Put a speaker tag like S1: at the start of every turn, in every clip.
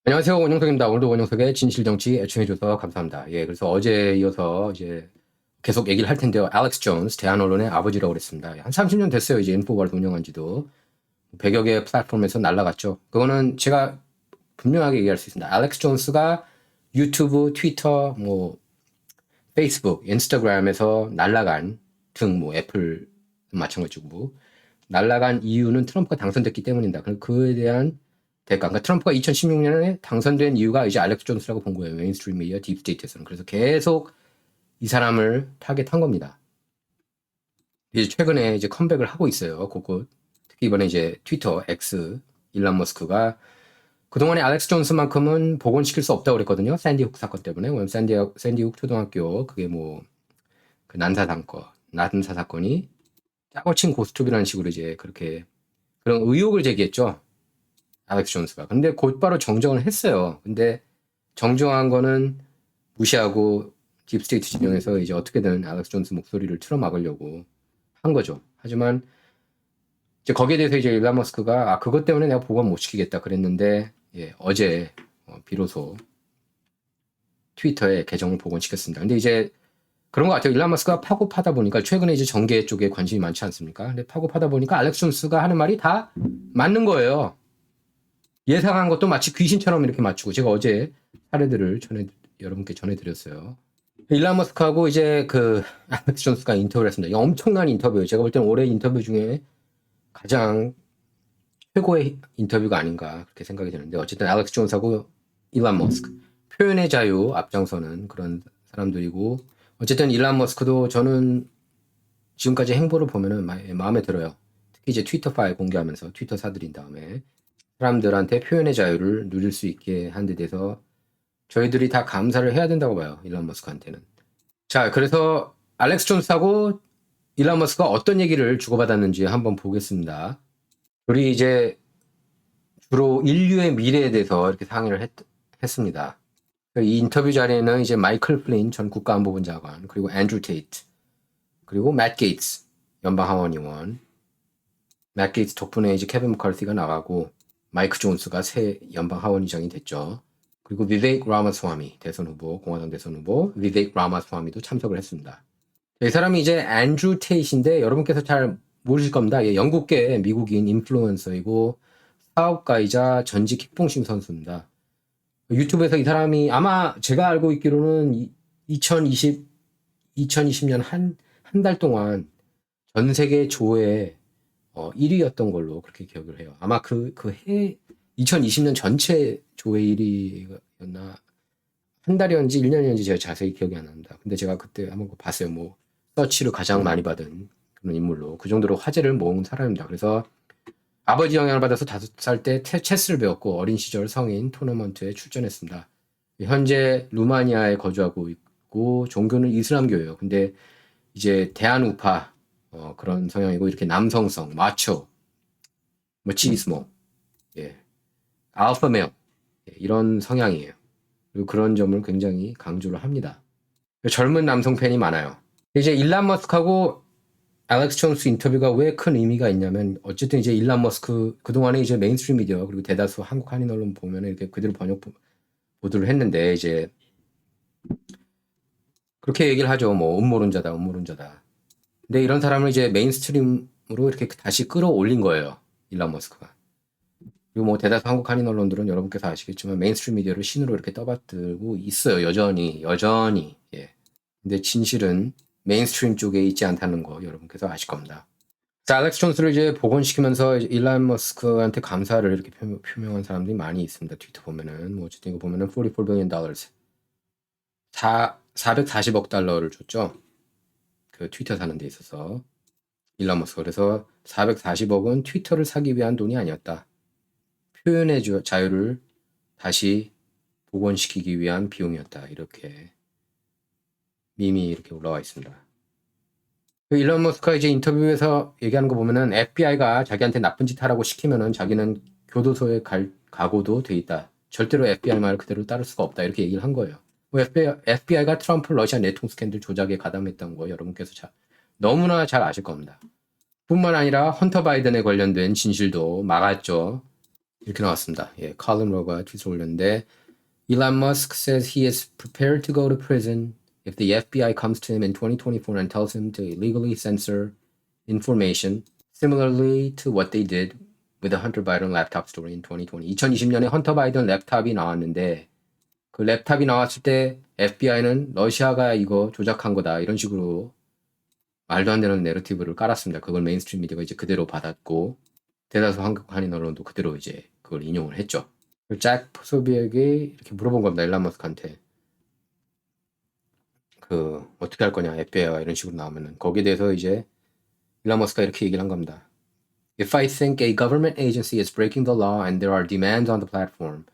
S1: 안녕하세요. 원영석입니다. 오늘도 원영석의 진실정치 애청해줘서 감사합니다. 예, 그래서 어제 이어서 이제 계속 얘기를 할 텐데요. 알렉스 존스, 대한언론의 아버지라고 그랬습니다. 한 30년 됐어요. 이제 인포월드 운영한 지도. 100여 개 플랫폼에서 날라갔죠. 그거는 제가 분명하게 얘기할 수 있습니다. 알렉스 존스가 유튜브, 트위터, 페이스북, 인스타그램에서 날라간 등, 애플 마찬가지고, 날라간 이유는 트럼프가 당선됐기 때문입니다. 그에 대한 대가. 그러니까 트럼프가 2016년에 당선된 이유가 이제 알렉스 존스라고 본 거예요. 메인스트림 미디어 딥스테이트에서는. 그래서 계속 이 사람을 타겟한 겁니다. 이제 최근에 이제 컴백을 하고 있어요. 곳곳. 특히 이번에 이제 트위터, X, 일론 머스크가 그동안에 알렉스 존스만큼은 복원시킬 수 없다고 그랬거든요. 샌디훅 사건 때문에. 왜냐면 샌디훅 초등학교 그게 그 난사 사건이 짜고 친 고스톱이라는 식으로 이제 그렇게 그런 의혹을 제기했죠. 알렉스 존스가. 근데 곧바로 정정을 했어요. 근데 정정한 거는 무시하고 딥스테이트 진영에서 이제 어떻게든 알렉스 존스 목소리를 틀어막으려고 한 거죠. 하지만 이제 거기에 대해서 이제 일론 머스크가 그것 때문에 내가 복원 못 시키겠다 그랬는데 어제 비로소 트위터에 계정을 복원시켰습니다. 근데 이제 그런 것 같아요. 일론 머스크가 파고 파다 보니까 최근에 이제 정계 쪽에 관심이 많지 않습니까? 근데 파고 파다 보니까 알렉스 존스가 하는 말이 다 맞는 거예요. 예상한 것도 마치 귀신처럼 이렇게 맞추고 제가 어제 사례들을 여러분께 전해드렸어요. 일론 머스크하고 이제 알렉스 존스가 인터뷰를 했습니다. 엄청난 인터뷰예요. 제가 볼 때는 올해 인터뷰 중에 가장 최고의 인터뷰가 아닌가 그렇게 생각이 드는데 어쨌든 알렉스 존스하고 일론 머스크 표현의 자유 앞장서는 그런 사람들이고 어쨌든 일론 머스크도 저는 지금까지 행보를 보면은 마음에 들어요. 특히 이제 트위터 파일 공개하면서 트위터 사들인 다음에 사람들한테 표현의 자유를 누릴 수 있게 한 데 대해서 저희들이 다 감사를 해야 된다고 봐요. 일론 머스크한테는. 자, 그래서 알렉스 존스하고 일론 머스크가 어떤 얘기를 주고받았는지 한번 보겠습니다. 우리 이제 주로 인류의 미래에 대해서 이렇게 상의를 했습니다. 이 인터뷰 자리에는 이제 마이클 플린 전 국가안보본 장관, 그리고 앤드루 테이트, 그리고 맷 게이츠 연방하원의원, 맷 게이츠 덕분에 이제 케빈 머카르티가 나가고 마이크 존스가 새 연방하원의장이 됐죠. 그리고 비베이크 라마스와미 대선 후보, 공화당 대선 후보 비베이크 라마스와미도 참석을 했습니다. 이 사람이 이제 앤드루 테이트인데 여러분께서 잘 모르실 겁니다. 영국계 미국인 인플루언서이고 사업가이자 전직 킥복싱 선수입니다. 유튜브에서 이 사람이 아마 제가 알고 있기로는 2020년 한 달 동안 전 세계 조회 1위였던 걸로 그렇게 기억을 해요. 아마 그 해 2020년 전체 조회 1위였나 한 달이었는지 1년이었는지 제가 자세히 기억이 안 납니다. 근데 제가 그때 한번 봤어요. 서치를 가장 많이 받은 그런 인물로 그 정도로 화제를 모은 사람입니다. 그래서 아버지 영향을 받아서 5살 때 체스를 배웠고 어린 시절 성인 토너먼트에 출전했습니다. 현재 루마니아에 거주하고 있고 종교는 이슬람교예요. 근데 이제 대한우파 그런 성향이고 이렇게 남성성, 마초, 치이스모, 알파메어 이런 성향이에요. 그리고 그런 점을 굉장히 강조를 합니다. 젊은 남성 팬이 많아요. 이제 일론 머스크하고 알렉스 존스 인터뷰가 왜 큰 의미가 있냐면 어쨌든 이제 일론 머스크 그동안에 이제 메인스트림 미디어 그리고 대다수 한국 한인 언론 보면 이렇게 그대로 번역 보도를 했는데 이제 그렇게 얘기를 하죠. 음모론자다. 근데 이런 사람을 이제 메인스트림으로 이렇게 다시 끌어올린 거예요. 일론 머스크가. 그리고 대다수 한국 한인 언론들은 여러분께서 아시겠지만 메인스트림 미디어를 신으로 이렇게 떠받들고 있어요. 여전히. 예. 근데 진실은 메인스트림 쪽에 있지 않다는 거 여러분께서 아실 겁니다. 자, 알렉스 존스를 이제 복원시키면서 일론 머스크한테 감사를 이렇게 표명한 사람들이 많이 있습니다. 트위터 보면은 어쨌든 이거 보면은 44 billion dollars 440억 달러를 줬죠. 그 트위터 사는 데 있어서 일론 머스크. 그래서 440억은 트위터를 사기 위한 돈이 아니었다. 표현의 자유를 다시 복원시키기 위한 비용이었다. 이렇게 밈이 이렇게 올라와 있습니다. 일론 머스크가 이제 인터뷰에서 얘기하는 거 보면은 FBI가 자기한테 나쁜 짓 하라고 시키면은 자기는 교도소에 갈 각오도 돼 있다. 절대로 FBI 말을 그대로 따를 수가 없다. 이렇게 얘기를 한 거예요. FBI가 트럼프 러시아 내통 스캔들 조작에 가담했던 거 여러분께서 너무나 잘 아실 겁니다. 뿐만 아니라 헌터 바이든에 관련된 진실도 막았죠. 이렇게 나왔습니다. 예, 칼린 로가 트윗을 올렸는데 Elon Musk says he is prepared to go to prison if the FBI comes to him in 2024 and tells him to illegally censor information similarly to what they did with the Hunter Biden laptop story in 2020. 2020년에 헌터 바이든 랩탑이 나왔는데 그 랩탑이 나왔을 때 FBI는 러시아가 이거 조작한 거다 이런 식으로 말도 안 되는 내러티브를 깔았습니다. 그걸 메인스트림 미디어가 이제 그대로 받았고 대다수 한인 언론도 그대로 이제 그걸 인용을 했죠. 잭 포소비에게 이렇게 물어본 겁니다. 일론 머스크한테 그 어떻게 할 거냐 FBI와 이런 식으로 나오면은 거기에 대해서 이제 일론 머스크가 이렇게 얘기를 한 겁니다. If I think a government agency is breaking the law and there are demands on the platform,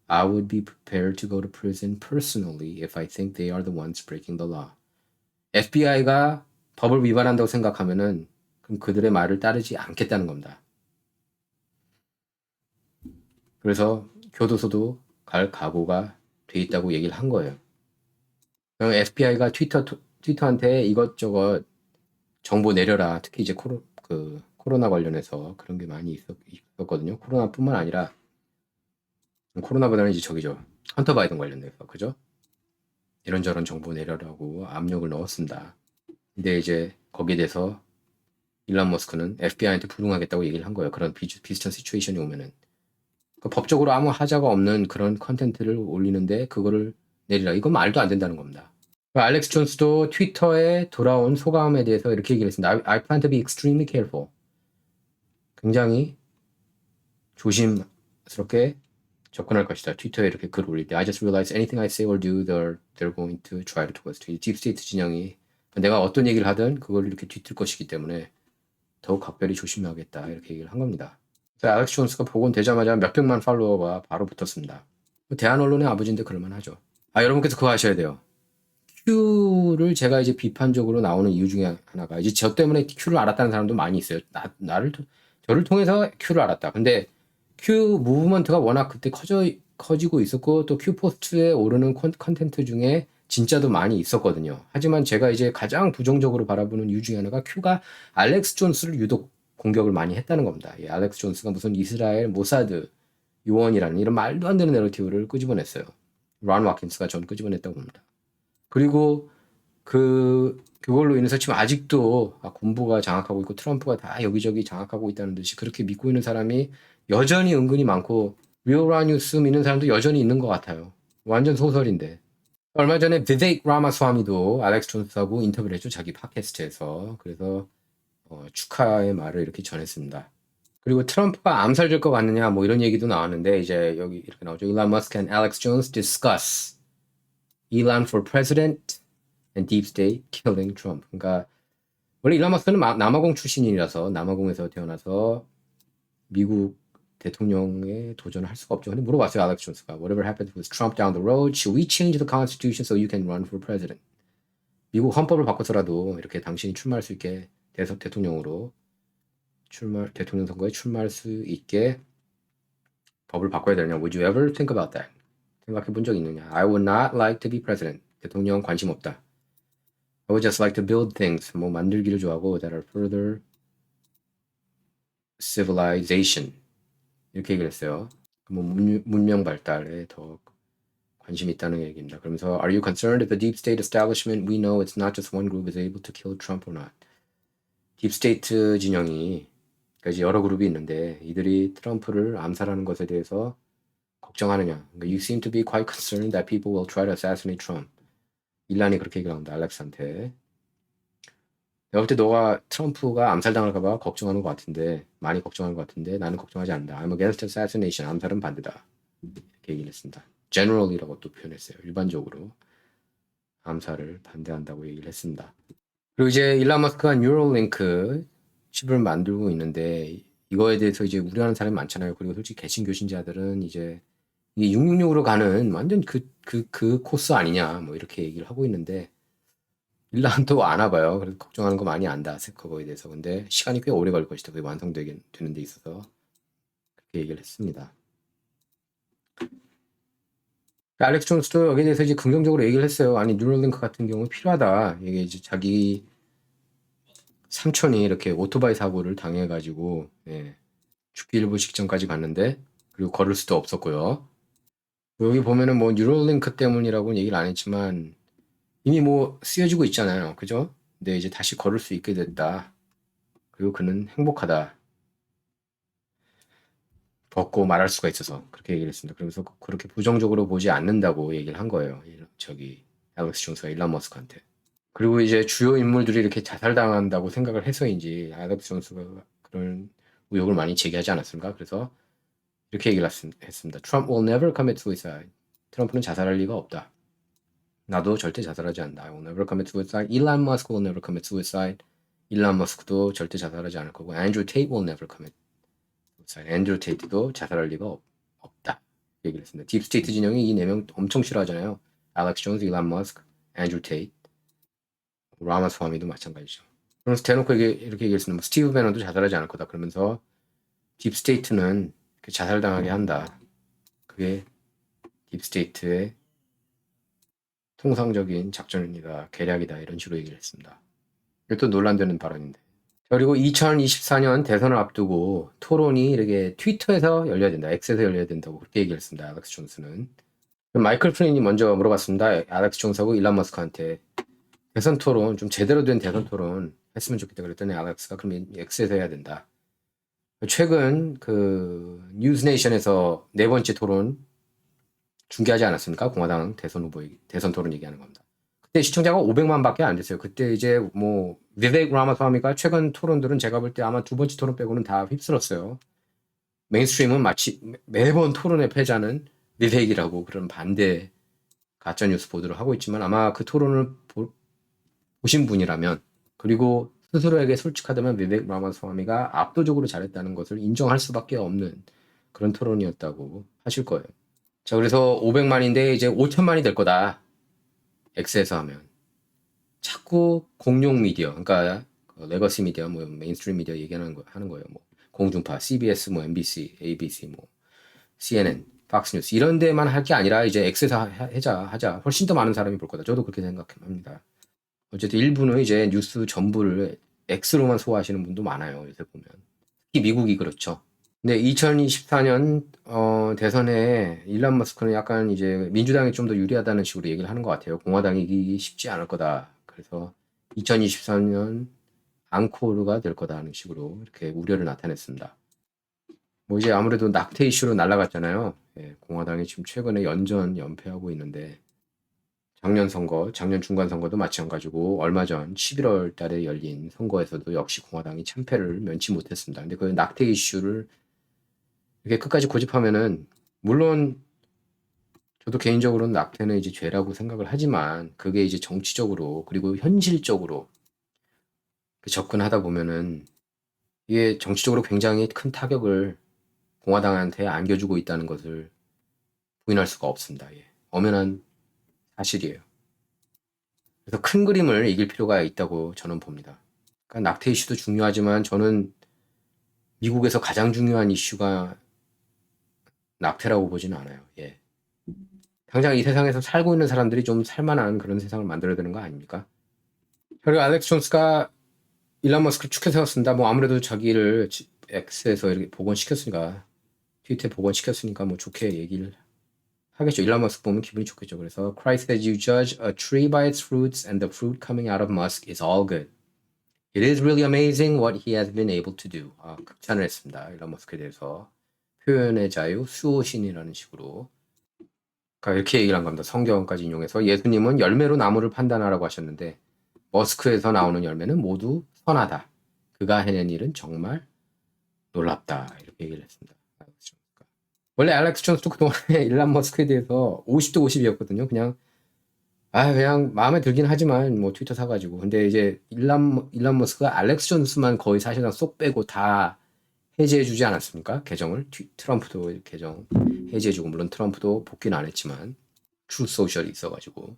S1: I would be prepared to go to prison personally if I think they are the ones breaking the law. FBI가 법을 위반한다고 생각하면은 그럼 그들의 말을 따르지 않겠다는 겁니다. 그래서 교도소도 갈 각오가 돼 있다고 얘기를 한 거예요. FBI가 트위터한테 이것저것 정보 내려라. 특히 이제 코로나 관련해서 그런 게 많이 있었거든요. 코로나뿐만 아니라 코로나보다는 이제 저기죠. 헌터 바이든 관련돼서 그죠? 이런저런 정보 내려라고 압력을 넣었습니다. 근데 이제 거기에 대해서 일론 머스크는 FBI한테 불응하겠다고 얘기를 한 거예요. 그런 비슷한 시츄에이션이 오면은 법적으로 아무 하자가 없는 그런 컨텐츠를 올리는데 그거를 내리라. 이건 말도 안 된다는 겁니다. 알렉스 존스도 트위터에 돌아온 소감에 대해서 이렇게 얘기를 했습니다. I plan to be extremely careful. 굉장히 조심스럽게 접근할 것이다. 트위터에 이렇게 글 올릴 때 I just realized anything I say or do, they're going to try to twist. 딥스테이트 진영이 내가 어떤 얘기를 하든 그걸 이렇게 뒤틀 것이기 때문에 더욱 각별히 조심해야겠다. 이렇게 얘기를 한 겁니다. 알렉스 존스가 복원되자마자 몇백만 팔로워가 바로 붙었습니다. 대한 언론의 아버지인데 그럴만하죠. 여러분께서 그거 아셔야 돼요. Q를 제가 이제 비판적으로 나오는 이유 중에 하나가 이제 저 때문에 Q를 알았다는 사람도 많이 있어요. 저를 통해서 Q를 알았다. 근데 Q 무브먼트가 워낙 그때 커지고 있었고 또 Q 포스트에 오르는 컨텐츠 중에 진짜도 많이 있었거든요. 하지만 제가 이제 가장 부정적으로 바라보는 이유 중에 하나가 Q가 알렉스 존스를 유독 공격을 많이 했다는 겁니다. 알렉스 존스가 무슨 이스라엘 모사드 요원이라는 이런 말도 안 되는 내러티브를 끄집어냈어요. 론 와킨스가 전 끄집어냈다고 봅니다. 그리고 그걸로 인해서 지금 아직도 군부가 장악하고 있고 트럼프가 다 여기저기 장악하고 있다는 듯이 그렇게 믿고 있는 사람이 여전히 은근히 많고 리오라 뉴스 믿는 사람도 여전히 있는 것 같아요. 완전 소설인데. 얼마 전에 비베이크 라마스와미도 알렉스 존스하고 인터뷰를 했죠. 자기 팟캐스트에서. 그래서 축하의 말을 이렇게 전했습니다. 그리고 트럼프가 암살될 것 같느냐 뭐 이런 얘기도 나왔는데 이제 여기 이렇게 나오죠. Elon Musk and Alex Jones discuss Elon for president and deep state killing Trump. 그러니까 원래 일론 머스크는 남아공 출신이라서 남아공에서 태어나서 미국 대통령에 도전을 할 수가 없죠. 근데 물어봤어요. 알렉스 존스가 Whatever happens with Trump down the road, should we change the constitution so you can run for president? 미국 헌법을 바꿔서라도 이렇게 당신이 출마할 수 있게 대통령으로 대통령 선거에 출마할 수 있게 법을 바꿔야 되느냐? Would you ever think about that? 생각해 본 적 있느냐? I would not like to be president. 대통령 관심 없다. I would just like to build things. 뭐 만들기를 좋아하고 that are further civilization. 이렇게 얘기를 했어요. 뭐 문명 발달에 더 관심이 있다는 얘기입니다. 그러면서 Are you concerned if the deep state establishment we know it's not just one group is able to kill Trump or not? 딥스테이트 진영이 그러니까 이제 여러 그룹이 있는데 이들이 트럼프를 암살하는 것에 대해서 걱정하느냐? 그러니까 You seem to be quite concerned that people will try to assassinate Trump. 일란이 그렇게 얘기를 합니다. 알렉스한테. 내가 볼 때 너가 트럼프가 암살당할까봐 걱정하는 것 같은데 많이 걱정하는 것 같은데 나는 걱정하지 않는다. I'm against assassination. 암살은 반대다. 이렇게 얘기를 했습니다. Generally라고 또 표현했어요. 일반적으로 암살을 반대한다고 얘기를 했습니다. 그리고 이제 일론 머스크가 뉴럴링크 칩을 만들고 있는데 이거에 대해서 이제 우려하는 사람이 많잖아요. 그리고 솔직히 개신교신자들은 이제 이게 666으로 가는 완전 그 코스 아니냐 뭐 이렇게 얘기를 하고 있는데 일란도 안 와봐요. 그래서 걱정하는 거 많이 안다. 그거에 대해서. 근데 시간이 꽤 오래 걸릴 것이다. 그게 완성되는 데 있어서 그렇게 얘기를 했습니다. 알렉스 존스도 여기에 대해서 이제 긍정적으로 얘기를 했어요. 아니 뉴럴링크 같은 경우 필요하다. 이게 이제 자기 삼촌이 이렇게 오토바이 사고를 당해가지고 죽기 일부 직전까지 갔는데 그리고 걸을 수도 없었고요. 여기 보면은 뭐 뉴럴링크 때문이라고는 얘기를 안 했지만 이미 뭐 쓰여지고 있잖아요. 그죠? 근데 이제 다시 걸을 수 있게 됐다. 그리고 그는 행복하다. 걷고 말할 수가 있어서 그렇게 얘기를 했습니다. 그러면서 그렇게 부정적으로 보지 않는다고 얘기를 한 거예요. 저기 알렉스 존스가 일론 머스크한테. 그리고 이제 주요 인물들이 이렇게 자살당한다고 생각을 해서인지 알렉스 존스가 그런 의혹을 많이 제기하지 않았습니까? 그래서 이렇게 얘기를 했습니다. Trump will never commit suicide. 트럼프는 자살할 리가 없다. 나도 절대 자살하지 않는다. I will never commit suicide. Elon Musk will never commit suicide. 일론 머스크도 절대 자살하지 않을 거고 Andrew Tate will never commit suicide. 앤드류 테이트도 자살할 리가 없다. 얘기를 했습니다. 딥스테이트 진영이 이 4명 엄청 싫어하잖아요. 알렉스 존스, 일론 머스크, 앤드류 테이트, 라마스와미도 마찬가지죠. 그래서 대놓고 이렇게 얘기했습니다. 스티브 배너도 자살하지 않을 거다. 그러면서 딥스테이트는 자살당하게 한다. 그게 딥스테이트의 통상적인 작전이다, 계략이다 이런 식으로 얘기를 했습니다. 이것도 논란되는 발언인데. 그리고 2024년 대선을 앞두고 토론이 이렇게 트위터에서 열려야 된다, X에서 열려야 된다고 그렇게 얘기를 했습니다. 알렉스 존스는. 마이클 플레인이 먼저 물어봤습니다. 알렉스 존스하고 일론 머스크한테 대선 토론, 좀 제대로 된 대선 토론 했으면 좋겠다 그랬더니 알렉스가 그럼 X에서 해야 된다. 최근 그 뉴스네이션에서 4번째 토론 중계하지 않았습니까? 공화당 대선 후보 대선 토론 얘기하는 겁니다. 그때 시청자가 500만밖에 안 됐어요. 그때 이제 뭐 비베이크 라마스와미가 최근 토론들은 제가 볼 때 아마 2번째 토론 빼고는 다 휩쓸었어요. 메인스트림은 마치 매번 토론의 패자는 비베이크라고 그런 반대 가짜뉴스 보도를 하고 있지만 아마 그 토론을 보신 분이라면 그리고 스스로에게 솔직하다면 비베이크 라마스와미가 압도적으로 잘했다는 것을 인정할 수밖에 없는 그런 토론이었다고 하실 거예요. 자, 그래서 500만인데 이제 5천만이 될 거다. X에서 하면. 자꾸 공룡 미디어, 그러니까 레거시 미디어, 뭐 메인스트림 미디어 얘기하는 하는 거예요. 뭐 공중파, CBS, 뭐 MBC, ABC, 뭐 CNN, 팍스뉴스 이런 데만 할 게 아니라 이제 X에서 하자. 훨씬 더 많은 사람이 볼 거다. 저도 그렇게 생각합니다. 어쨌든 일부는 이제 뉴스 전부를 X로만 소화하시는 분도 많아요. 요새 보면. 특히 미국이 그렇죠. 근데 2024년 대선에 일론 머스크는 약간 이제 민주당이 좀 더 유리하다는 식으로 얘기를 하는 것 같아요. 공화당이 이기기 쉽지 않을 거다. 그래서 2023년 앙코르가 될 거다라는 식으로 이렇게 우려를 나타냈습니다. 뭐 이제 아무래도 낙태 이슈로 날아갔잖아요. 예, 공화당이 지금 최근에 연패하고 있는데 작년 중간 선거도 마찬가지고 얼마 전 11월 달에 열린 선거에서도 역시 공화당이 참패를 면치 못했습니다. 근데 그 낙태 이슈를 이렇게 끝까지 고집하면은 물론 저도 개인적으로는 낙태는 이제 죄라고 생각을 하지만 그게 이제 정치적으로 그리고 현실적으로 접근하다 보면은 이게 정치적으로 굉장히 큰 타격을 공화당한테 안겨주고 있다는 것을 부인할 수가 없습니다. 예. 엄연한 사실이에요. 그래서 큰 그림을 이길 필요가 있다고 저는 봅니다. 그러니까 낙태 이슈도 중요하지만 저는 미국에서 가장 중요한 이슈가 낙태라고 보지는 않아요. 예. 당장 이 세상에서 살고 있는 사람들이 좀 살만한 그런 세상을 만들어야 되는 거 아닙니까? 그리고 알렉스 존스가 일론 머스크를 축해 세웠습니다. 뭐 아무래도 자기를 X에서 이렇게 복원시켰으니까 트위터에 복원시켰으니까 뭐 좋게 얘기를 하겠죠. 일론 머스크 보면 기분이 좋겠죠. 그래서 Christ says you judge a tree by its fruits and the fruit coming out of Musk is all good. It is really amazing what he has been able to do. 극찬을 했습니다. 일론 머스크에 대해서 표현의 자유, 수호신이라는 식으로 그러니까 이렇게 얘기를 한 겁니다. 성경까지 인용해서 예수님은 열매로 나무를 판단하라고 하셨는데 머스크에서 나오는 열매는 모두 선하다. 그가 해낸 일은 정말 놀랍다. 이렇게 얘기를 했습니다. 원래 알렉스 존스도 그동안에 일론 머스크에 대해서 50대 50이었거든요. 그냥 마음에 들긴 하지만 뭐 트위터 사가지고. 근데 이제 일론 머스크가 알렉스 존스만 거의 사실상 쏙 빼고 다 해제해주지 않았습니까? 계정을. 트럼프도 계정 해제해주고 물론 트럼프도 복귀는 안 했지만 트루 소셜이 있어가지고.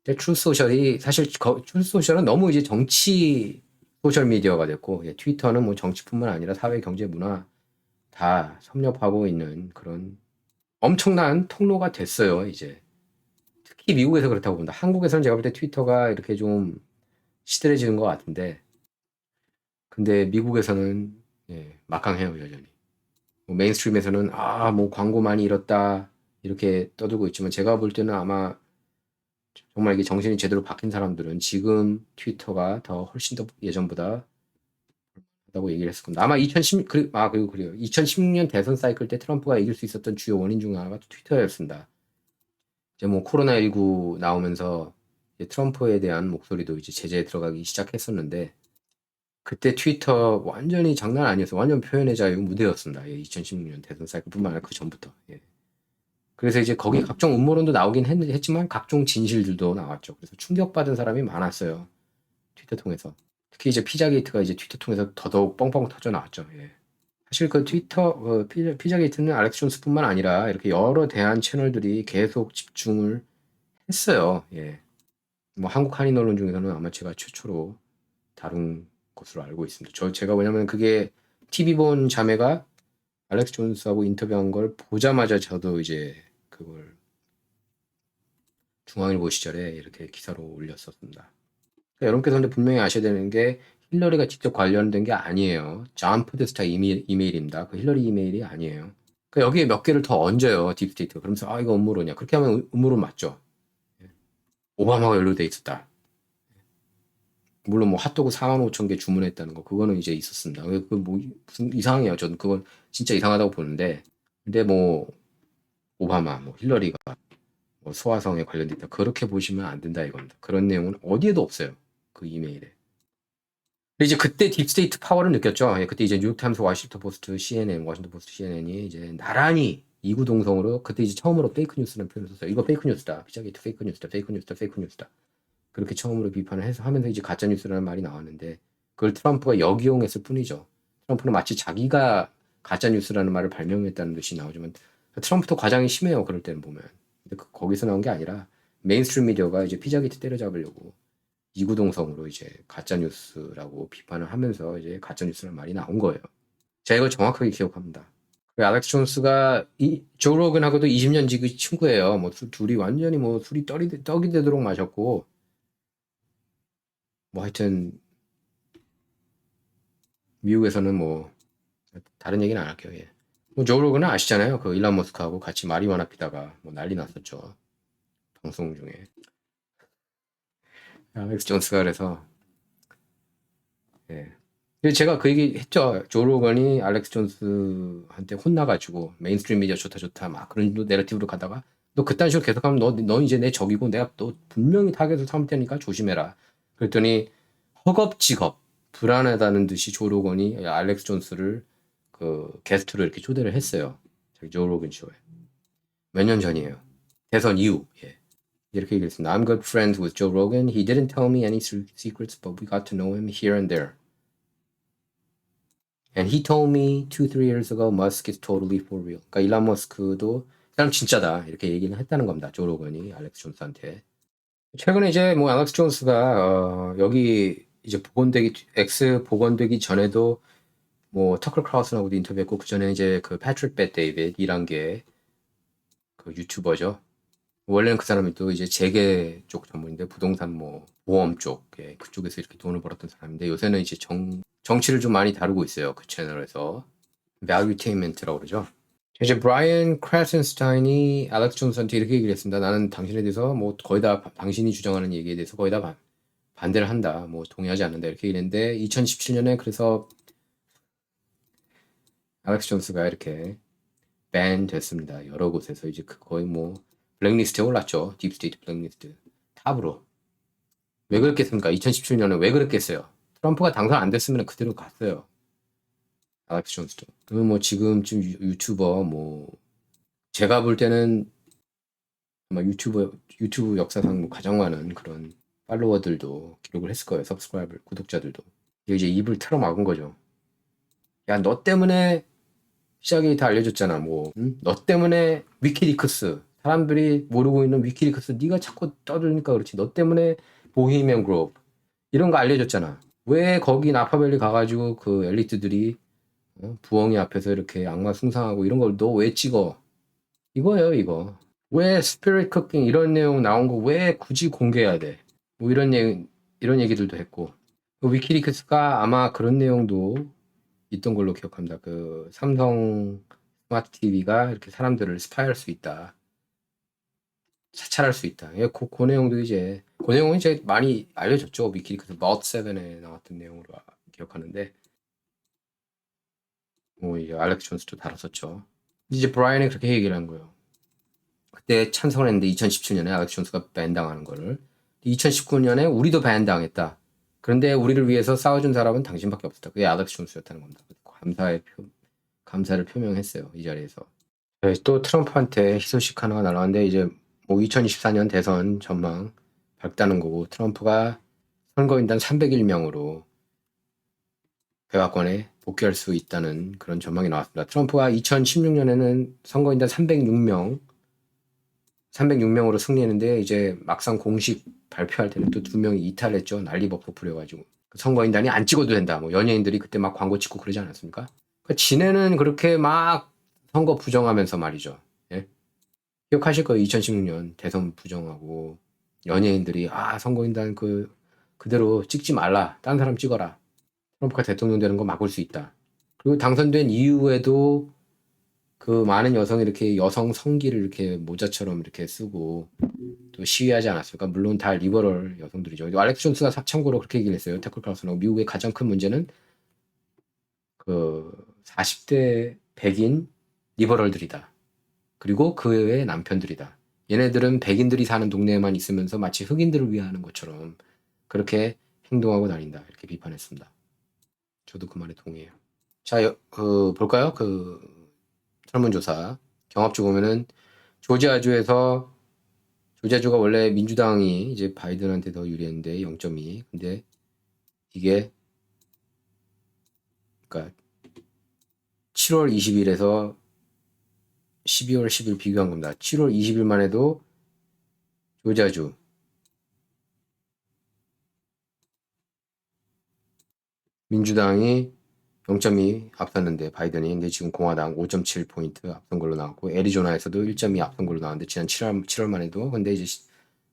S1: 근데 트루 소셜이 사실 트루 소셜은 너무 이제 정치 소셜 미디어가 됐고 트위터는 뭐 정치뿐만 아니라 사회, 경제, 문화 다 섭렵하고 있는 그런 엄청난 통로가 됐어요. 이제 특히 미국에서 그렇다고 봅니다. 한국에서는 제가 볼 때 트위터가 이렇게 좀 시들해지는 것 같은데 근데 미국에서는 막강해요 여전히. 뭐 메인스트림에서는 뭐 광고 많이 잃었다 이렇게 떠들고 있지만 제가 볼 때는 아마 정말 이게 정신이 제대로 박힌 사람들은 지금 트위터가 더 훨씬 더 예전보다 다고 얘기를 했을 겁니다. 아마 2010 그리고 그래요. 2016년 대선 사이클 때 트럼프가 이길 수 있었던 주요 원인 중 하나가 트위터였습니다. 이제 뭐 코로나19 나오면서 이제 트럼프에 대한 목소리도 이제 제재에 들어가기 시작했었는데 그때 트위터 완전히 장난 아니었어요. 완전 표현의 자유 무대였습니다. 예, 2016년 대선 사이클뿐만 아니라 그 전부터. 예. 그래서 이제 거기 각종 음모론도 나오긴 했지만 각종 진실들도 나왔죠. 그래서 충격받은 사람이 많았어요. 트위터 통해서. 특히 이제 피자 게이트가 이제 트위터 통해서 더더욱 뻥뻥 터져 나왔죠. 예. 사실 그 트위터 피자 게이트는 알렉스 존스뿐만 아니라 이렇게 여러 대한 채널들이 계속 집중을 했어요. 예. 뭐 한국 한인 언론 중에서는 아마 제가 최초로 다룬 것으로 알고 있습니다. 제가 왜냐면 그게 TV 본 자매가 알렉스 존스하고 인터뷰한 걸 보자마자 저도 이제 그걸 중앙일보 시절에 이렇게 기사로 올렸었습니다. 그러니까 여러분께서 근데 분명히 아셔야 되는 게 힐러리가 직접 관련된 게 아니에요. 존 포데스타 이메일입니다. 그 힐러리 이메일이 아니에요. 그러니까 여기에 몇 개를 더 얹어요. 딥스테이트가. 그러면서 이거 음모론이야. 그렇게 하면 음모론 맞죠. 오바마가 연루돼 있었다. 물론 뭐 핫도그 4만 5천 개 주문했다는 거 그거는 이제 있었습니다. 그 뭐 무슨 이상해요. 저는 그건 진짜 이상하다고 보는데 근데 뭐 오바마, 뭐 힐러리가 뭐 소화성에 관련됐다 그렇게 보시면 안 된다 이겁니다. 그런 내용은 어디에도 없어요. 그 이메일에. 근데 이제 그때 딥스테이트 파워를 느꼈죠. 예, 그때 이제 뉴욕타임스, 워싱턴 포스트, CNN이 이제 나란히 이구동성으로 그때 이제 처음으로 페이크 뉴스라는 표현을 썼어요. 이거 페이크 뉴스다. 피자게이트 페이크 뉴스다. 페이크 뉴스다. 페이크 뉴스다. 그렇게 처음으로 비판을 해서 하면서 이제 가짜 뉴스라는 말이 나왔는데 그걸 트럼프가 역이용했을 뿐이죠. 트럼프는 마치 자기가 가짜 뉴스라는 말을 발명했다는 듯이 나오지만 트럼프도 과장이 심해요. 그럴 때는 보면. 근데 거기서 나온 게 아니라 메인스트림 미디어가 이제 피자게이트 때려잡으려고 이구동성으로 이제 가짜 뉴스라고 비판을 하면서 이제 가짜 뉴스라는 말이 나온 거예요. 제가 이걸 정확하게 기억합니다. 그 알렉스 존스가 조 로건하고도 20년 지기 친구예요. 뭐 둘이 완전히 뭐 술이 떡이 되도록 마셨고 뭐 하여튼 미국에서는 뭐 다른 얘기는 안 할게요. 예. 뭐조 로건은 아시잖아요. 그 일론 머스크하고 같이 마리화나 피다가 뭐 난리 났었죠. 방송 중에. 알렉스 존스가 그래서 예. 근데 제가 그 얘기 했죠. 조 로건이 알렉스 존스한테 혼나가지고 메인스트림 미디어 좋다 막 그런 내러티브로 가다가 너 그딴 식으로 계속하면 너 이제 내 적이고 내가 너 분명히 타겟을 삼을 테니까 조심해라. 그랬더니 허겁지겁 불안하다는 듯이 조 로건이 알렉스 존스를 그 게스트로 이렇게 초대를 했어요. 저기 조 로건 쇼에. 몇 년 전이에요. 대선 이후. 예. 이렇게 얘기했습니다. I'm good friends with Joe Rogan. He didn't tell me any secrets, but we got to know him here and there. And he told me 2-3 years ago Musk is totally for real. 그러니까 일론 머스크도 이 사람 진짜다 이렇게 얘기를 했다는 겁니다. 조 로건이 알렉스 존스한테. 최근에 이제 뭐 알렉스 존스가 여기 이제 복원되기 전에도 뭐 터클 크라우슨하고도 인터뷰했고 그 전에 이제 그 패트릭 벳 데이빗이란 게 그 유튜버죠. 원래는 그 사람이 또 이제 재계 쪽 전문인데 부동산 뭐 보험 쪽 그쪽에서 이렇게 돈을 벌었던 사람인데 요새는 이제 정치를 좀 많이 다루고 있어요. 그 채널에서 밸류테인먼트라고 그러죠. 이제 브라이언 크래센스타인이 알렉스 존스한테 이렇게 얘기를 했습니다. 나는 당신에 대해서 뭐 거의 다 당신이 주장하는 얘기에 대해서 거의 다 반대를 한다. 뭐 동의하지 않는다. 이렇게 얘기했는데 2017년에 그래서 알렉스 존스가 이렇게 밴 됐습니다. 여러 곳에서 이제 거의 뭐 블랙리스트에 올랐죠. 딥스테이트 블랙리스트 탑으로. 왜 그랬겠습니까? 2017년에 왜 그랬겠어요? 트럼프가 당선 안 됐으면 그대로 갔어요. 알렉스 존스도. 그러면 뭐 지금쯤 유튜버 뭐 제가 볼 때는 아마 유튜브 역사상 뭐 가장 많은 그런 팔로워들도 기록을 했을 거예요. 서브스크라이버 구독자들도. 이제 입을 틀어막은 거죠. 야, 너 때문에 시작이 다 알려줬잖아. 뭐, 응? 너 때문에 위키리크스 사람들이 모르고 있는 위키리크스 네가 자꾸 떠들니까 그렇지. 너 때문에 보히미안 그룹 이런 거 알려줬잖아. 왜 거기 나파밸리 가가지고 그 엘리트들이 부엉이 앞에서 이렇게 악마 숭상하고 이런 걸 너 왜 찍어? 이거예요, 이거. 왜 스피릿 쿠킹 이런 내용 나온 거 왜 굳이 공개해야 돼? 뭐 이런 얘기들도 했고. 그 위키리크스가 아마 그런 내용도 있던 걸로 기억합니다. 그 삼성 스마트 TV가 이렇게 사람들을 스파이할 수 있다. 사찰할 수 있다. 예, 그 내용도 이제 그 내용은 이제 많이 알려졌죠. 위키리크에서 머드 세븐에 나왔던 내용으로 기억하는데 뭐 이제 알렉스 존스도 다뤘었죠. 이제 브라이언이 그렇게 얘기를 한 거예요. 그때 찬성을 했는데 2017년에 알렉스 존스가 밴당하는 거를 2019년에 우리도 밴당했다. 그런데 우리를 위해서 싸워준 사람은 당신밖에 없었다. 그게 알렉스 존스였다는 겁니다. 감사를 표명했어요. 이 자리에서. 네, 또 트럼프한테 희소식 하나가 날아왔는데 이제 뭐 2024년 대선 전망 밝다는 거고 트럼프가 선거인단 301명으로 백악관에 복귀할 수 있다는 그런 전망이 나왔습니다. 트럼프가 2016년에는 선거인단 306명으로 승리했는데 이제 막상 공식 발표할 때는 또 2명이 이탈했죠. 난리법도 부려가지고 선거인단이 안 찍어도 된다. 뭐 연예인들이 그때 막 광고 찍고 그러지 않았습니까? 그러니까 지네는 그렇게 막 선거 부정하면서 말이죠. 예? 기억하실 거예요. 2016년 대선 부정하고 연예인들이 선거인단 그대로 찍지 말라. 딴 사람 찍어라. 트럼프가 대통령 되는 거 막을 수 있다. 그리고 당선된 이후에도 그 많은 여성이 이렇게 여성 성기를 이렇게 모자처럼 이렇게 쓰고 또 시위하지 않았을까? 물론 다 리버럴 여성들이죠. 알렉스 존스가 참고로 그렇게 얘기를 했어요. 태클 칼슨하고 미국의 가장 큰 문제는 그 40대 백인 리버럴들이다. 그리고 그 외의 남편들이다. 얘네들은 백인들이 사는 동네에만 있으면서 마치 흑인들을 위하는 것처럼 그렇게 행동하고 다닌다. 이렇게 비판했습니다. 저도 그 말에 동의해요. 자, 볼까요? 설문조사. 경합주 보면은 조지아주가 원래 민주당이 이제 바이든한테 더 유리했는데 0.2. 근데 이게 그러니까 7월 20일에서 12월 10일 비교한 겁니다. 7월 20일만 해도 조지아주 민주당이 0.2 앞섰는데 바이든이 근데 지금 공화당 5.7포인트 앞선 걸로 나왔고 애리조나에서도 1.2 앞선 걸로 나왔는데 지난 7월만 해도 근데 이제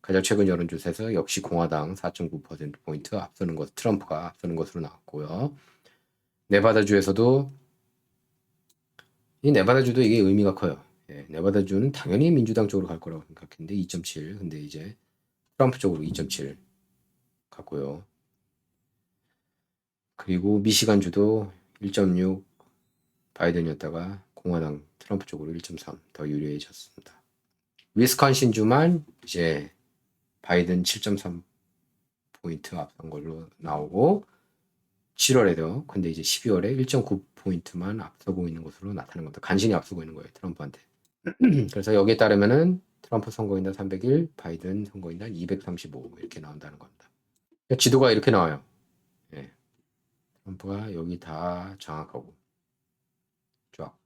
S1: 가장 최근 여론조사에서 역시 공화당 4.9%포인트 앞서는 것 트럼프가 앞서는 것으로 나왔고요. 네바다주에서도 이 네바다주도 이게 의미가 커요. 예, 네바다주는 당연히 민주당 쪽으로 갈 거라고 생각했는데 2.7 근데 이제 트럼프 쪽으로 2.7 갔고요. 그리고 미시간주도 1.6 바이든이었다가 공화당 트럼프 쪽으로 1.3 더 유리해졌습니다. 위스콘신주만 이제 바이든 7.3포인트 앞선 걸로 나오고 7월에도 근데 이제 12월에 1.9포인트만 앞서고 있는 것으로 나타나는 겁니다. 간신히 앞서고 있는 거예요. 트럼프한테. 그래서 여기에 따르면은 트럼프 선거인단 301, 바이든 선거인단 235 이렇게 나온다는 겁니다. 그러니까 지도가 이렇게 나와요. 예. 트럼프가 여기 다 장악하고 쫙.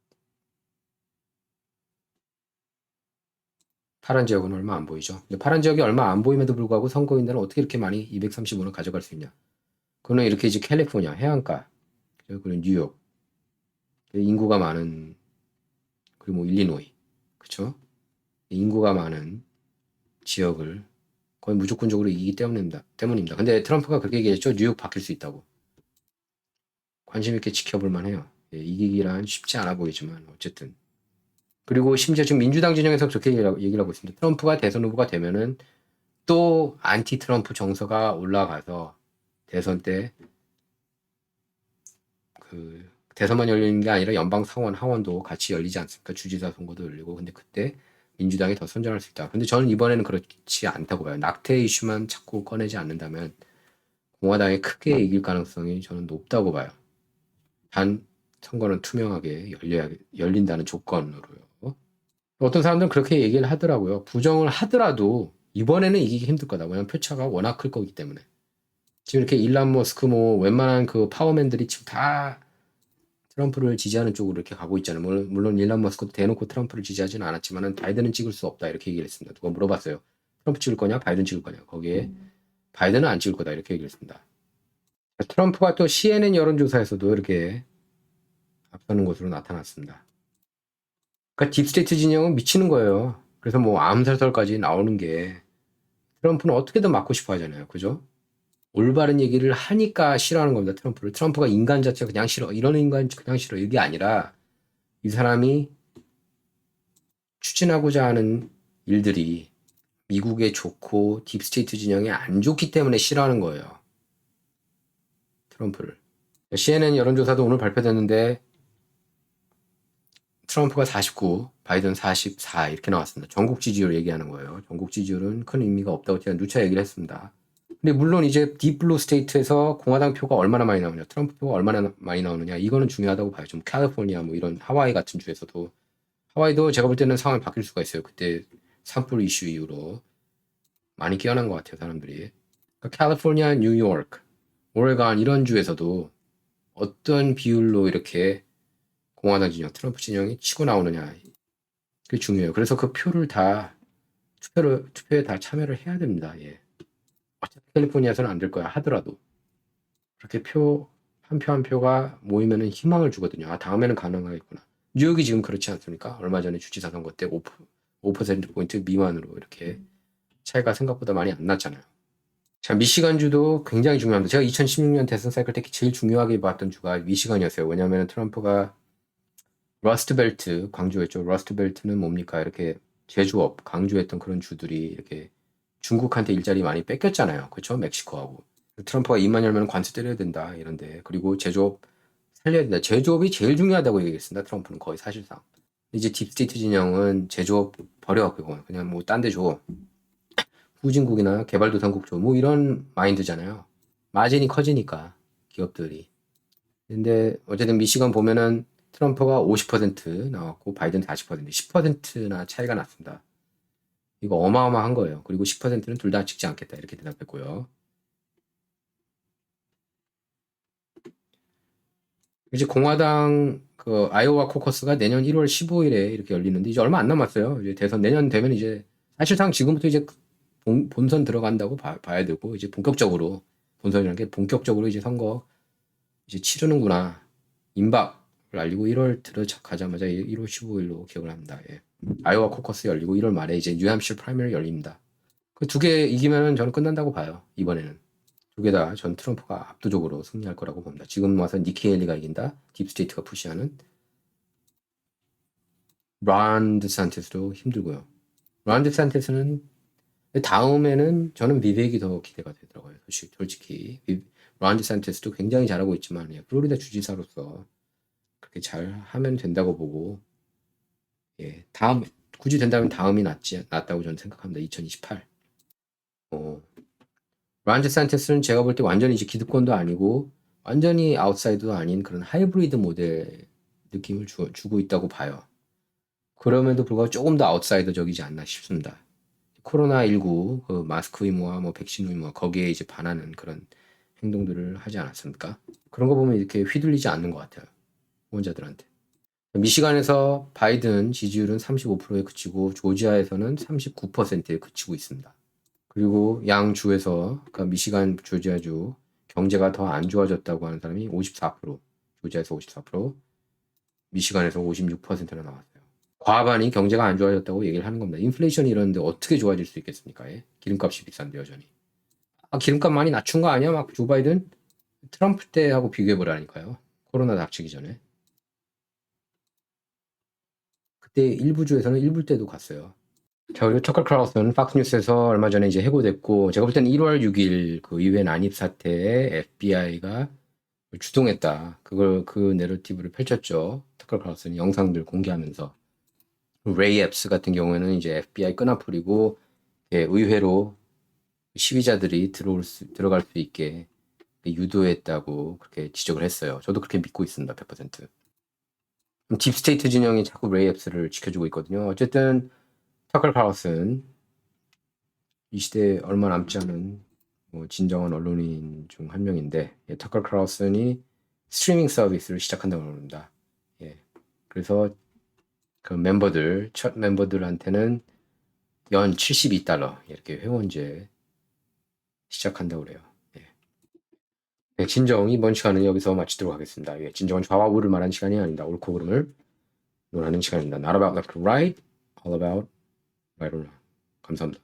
S1: 파란 지역은 얼마 안 보이죠. 근데 파란 지역이 얼마 안 보임에도 불구하고 선거인단은 어떻게 이렇게 많이 235는 가져갈 수 있냐. 그거는 이렇게 이제 캘리포니아 해안가 그리고 뉴욕 인구가 많은 그리고 뭐 일리노이 그쵸? 인구가 많은 지역을 거의 무조건적으로 이기기 때문입니다. 근데 트럼프가 그렇게 얘기했죠. 뉴욕 바뀔 수 있다고. 관심 있게 지켜볼 만해요. 예, 이기기란 쉽지 않아 보이지만 어쨌든. 그리고 심지어 지금 민주당 진영에서 그렇게 얘기를 하고 있습니다. 트럼프가 대선 후보가 되면은 또 안티 트럼프 정서가 올라가서 대선 때 대선만 열리는 게 아니라 연방 상원 하원도 같이 열리지 않습니까? 주지사 선거도 열리고 근데 그때 민주당이 더 선전할 수 있다. 근데 저는 이번에는 그렇지 않다고 봐요. 낙태 이슈만 자꾸 꺼내지 않는다면 공화당이 크게 이길 가능성이 저는 높다고 봐요. 단 선거는 투명하게 열린다는 조건으로요. 어떤 사람들은 그렇게 얘기를 하더라고요. 부정을 하더라도 이번에는 이기기 힘들 거다. 왜냐면 표차가 워낙 클 거기 때문에. 지금 이렇게 일론 머스크 뭐 웬만한 그 파워맨들이 지금 다 트럼프를 지지하는 쪽으로 이렇게 가고 있잖아요. 물론 일론 머스크도 대놓고 트럼프를 지지하지는 않았지만은 바이든은 찍을 수 없다 이렇게 얘기를 했습니다. 누가 물어봤어요. 트럼프 찍을 거냐, 바이든 찍을 거냐. 거기에 바이든은 안 찍을 거다 이렇게 얘기를 했습니다. 트럼프가 또 CNN 여론조사에서도 이렇게 앞서는 것으로 나타났습니다. 그러니까 딥스테이트 진영은 미치는 거예요. 그래서 뭐 암살설까지 나오는 게 트럼프는 어떻게든 막고 싶어 하잖아요. 그죠? 올바른 얘기를 하니까 싫어하는 겁니다. 트럼프가 인간 자체가 그냥 싫어. 이런 인간 그냥 싫어. 이게 아니라 이 사람이 추진하고자 하는 일들이 미국에 좋고 딥스테이트 진영에 안 좋기 때문에 싫어하는 거예요. 트럼프를. CNN 여론조사도 오늘 발표됐는데 트럼프가 49, 바이든 44 이렇게 나왔습니다. 전국 지지율 얘기하는 거예요. 전국 지지율은 큰 의미가 없다고 제가 누차 얘기를 했습니다. 근데 물론 이제 딥블루 스테이트에서 공화당 표가 얼마나 많이 나오냐, 트럼프 표가 얼마나 많이 나오느냐, 이거는 중요하다고 봐요. 좀 캘리포니아 뭐 이런 하와이 같은 주에서도, 하와이도 제가 볼 때는 상황이 바뀔 수가 있어요. 그때 산불 이슈 이후로 많이 깨어난 것 같아요, 사람들이. 그러니까 캘리포니아, 뉴욕, 오레곤 이런 주에서도 어떤 비율로 이렇게 공화당 진영, 트럼프 진영이 치고 나오느냐, 그게 중요해요. 그래서 그 표를 다 투표에 다 참여를 해야 됩니다. 예. 어차피 캘리포니아에서는 안 될 거야 하더라도 그렇게 한 표 한 표가 모이면은 희망을 주거든요. 아, 다음에는 가능하겠구나. 뉴욕이 지금 그렇지 않습니까? 얼마 전에 주지사 선거 때 5%포인트 미만으로 이렇게 차이가 생각보다 많이 안 났잖아요. 자, 미시간주도 굉장히 중요합니다. 제가 2016년 대선 사이클 때 제일 중요하게 봤던 주가 미시간이었어요. 왜냐하면 트럼프가 러스트벨트 강조했죠. 러스트벨트는 뭡니까? 이렇게 제조업 강조했던 그런 주들이 이렇게 중국한테 일자리 많이 뺏겼잖아요. 그렇죠? 멕시코하고. 트럼프가 입만 열면 관세 때려야 된다 이런데, 그리고 제조업 살려야 된다. 제조업이 제일 중요하다고 얘기했습니다. 트럼프는 거의 사실상. 이제 딥스테이트 진영은 제조업 버려. 그냥 뭐 딴 데 줘. 후진국이나 개발도상국 줘. 뭐 이런 마인드잖아요. 마진이 커지니까 기업들이. 근데 어쨌든 미시간 보면은 트럼프가 50% 나왔고 바이든 40%, 10%나 차이가 났습니다. 이거 어마어마한 거예요. 그리고 10%는 둘 다 찍지 않겠다 이렇게 대답했고요. 이제 공화당 그 아이오와 코커스가 내년 1월 15일에 이렇게 열리는데 이제 얼마 안 남았어요. 이제 대선 내년 되면 이제 사실상 지금부터 이제 본선 들어간다고 봐야 되고, 이제 본격적으로 본선이라는 게 본격적으로 이제 선거 이제 치르는구나. 임박을 알리고 1월 들어가자마자 1월 15일로 기억을 합니다. 예. 아이오와 코커스 열리고 1월 말에 이제 뉴햄셔 프라이머리 열립니다. 그 두 개 이기면 저는 끝난다고 봐요. 이번에는. 두 개 다 전 트럼프가 압도적으로 승리할 거라고 봅니다. 지금 와서 니키 헬리가 이긴다. 딥스테이트가 푸시하는. 론 드산티스도 힘들고요. 론 드산티스는 다음에는 저는 비백이 더 기대가 되더라고요. 솔직히 론 드산티스도 굉장히 잘하고 있지만 플로리다 주지사로서 그렇게 잘 하면 된다고 보고, 예, 다음 굳이 된다면 다음이 낫다고 저는 생각합니다. 2028. 론 데산티스는 제가 볼 때 완전히 이제 기득권도 아니고 완전히 아웃사이더도 아닌 그런 하이브리드 모델 느낌을 주고 있다고 봐요. 그럼에도 불구하고 조금 더 아웃사이더적이지 않나 싶습니다. 코로나19 그 마스크 의무화, 뭐 백신 의무화 거기에 이제 반하는 그런 행동들을 하지 않았습니까? 그런 거 보면 이렇게 휘둘리지 않는 것 같아요. 후원자들한테. 미시간에서 바이든 지지율은 35%에 그치고 조지아에서는 39%에 그치고 있습니다. 그리고 양 주에서, 그러니까 미시간, 조지아주 경제가 더 안 좋아졌다고 하는 사람이 54%, 조지아에서 54%, 미시간에서 56%나 나왔어요. 과반이 경제가 안 좋아졌다고 얘기를 하는 겁니다. 인플레이션이 이러는데 어떻게 좋아질 수 있겠습니까? 예? 기름값이 비싼데 여전히. 아, 기름값 많이 낮춘 거 아니야? 막 조 바이든 트럼프 때하고 비교해보라니까요. 코로나 닥치기 전에. 그때 일부 주에서는 일부 때도 갔어요. 자, 그리고 터커 클라우스는 팍스뉴스에서 얼마 전에 이제 해고됐고, 제가 볼 때는 1월 6일 그 의회 난입 사태에 FBI가 주동했다. 그 내러티브를 펼쳤죠. 터커 클라우스는 영상들 공개하면서. 레이 앱스 같은 경우에는 이제 FBI 끈앞풀이고, 예, 의회로 시위자들이 들어갈 수 있게 유도했다고 그렇게 지적을 했어요. 저도 그렇게 믿고 있습니다. 100%. 딥스테이트 진영이 자꾸 레이 앱스를 지켜주고 있거든요. 어쨌든 터커 클라우스는 이 시대에 얼마 남지 않은 뭐 진정한 언론인 중 한 명인데, 예, 터커 클라우슨이 스트리밍 서비스를 시작한다고 합니다. 예, 그래서 그 첫 멤버들한테는 연 $72 이렇게 회원제 시작한다고 그래요. 예. 네, 진정 이번 시간은 여기서 마치도록 하겠습니다. 예, 진정은 좌와 우를 말하는 시간이 아닙니다. 옳고 그름을 논하는 시간입니다. Not about left or right, all about right or wrong. 감사합니다.